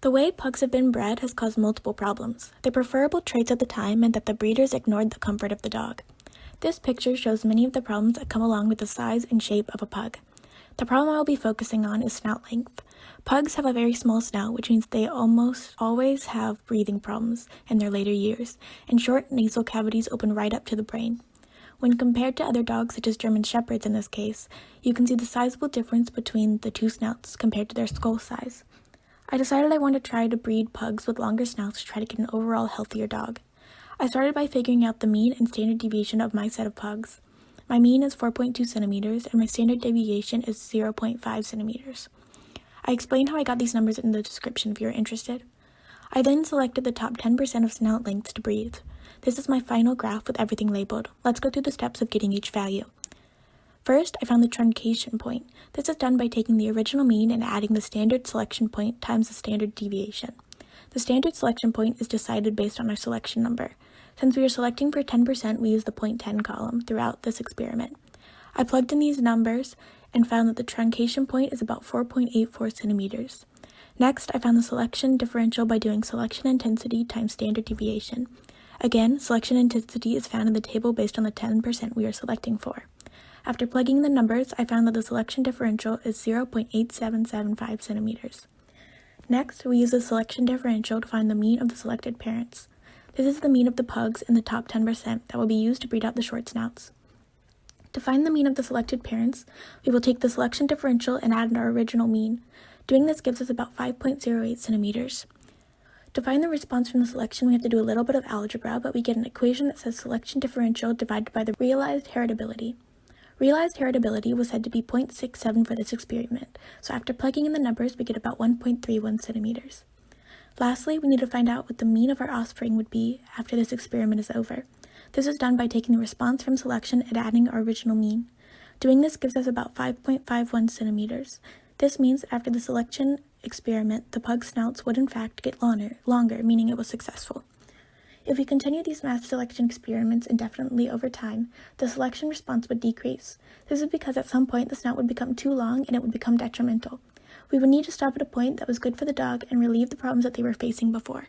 The way pugs have been bred has caused multiple problems. Their preferable traits at the time meant that the breeders ignored the comfort of the dog. This picture shows many of the problems that come along with the size and shape of a pug. The problem I will be focusing on is snout length. Pugs have a very small snout, which means they almost always have breathing problems in their later years, and short nasal cavities open right up to the brain. When compared to other dogs, such as German Shepherds in this case, you can see the sizable difference between the two snouts compared to their skull size. I decided I wanted to try to breed pugs with longer snouts to try to get an overall healthier dog. I started by figuring out the mean and standard deviation of my set of pugs. My mean is 4.2 centimeters and my standard deviation is 0.5 centimeters. I explained how I got these numbers in the description if you're interested. I then selected the top 10% of snout lengths to breed. This is my final graph with everything labeled. Let's go through the steps of getting each value. First, I found the truncation point. This is done by taking the original mean and adding the standard selection point times the standard deviation. The standard selection point is decided based on our selection number. Since we are selecting for 10%, we use the 0.10 column throughout this experiment. I plugged in these numbers and found that the truncation point is about 4.84 centimeters. Next, I found the selection differential by doing selection intensity times standard deviation. Again, selection intensity is found in the table based on the 10% we are selecting for. After plugging the numbers, I found that the selection differential is 0.8775 centimeters. Next, we use the selection differential to find the mean of the selected parents. This is the mean of the pugs in the top 10% that will be used to breed out the short snouts. To find the mean of the selected parents, we will take the selection differential and add our original mean. Doing this gives us about 5.08 centimeters. To find the response from the selection, we have to do a little bit of algebra, but we get an equation that says selection differential divided by the realized heritability. Realized heritability was said to be 0.67 for this experiment, so after plugging in the numbers, we get about 1.31 centimeters. Lastly, we need to find out what the mean of our offspring would be after this experiment is over. This is done by taking the response from selection and adding our original mean. Doing this gives us about 5.51 centimeters. This means that after the selection experiment, the pug snouts would in fact get longer, meaning it was successful. If we continue these mass selection experiments indefinitely over time, the selection response would decrease. This is because at some point the snout would become too long and it would become detrimental. We would need to stop at a point that was good for the dog and relieve the problems that they were facing before.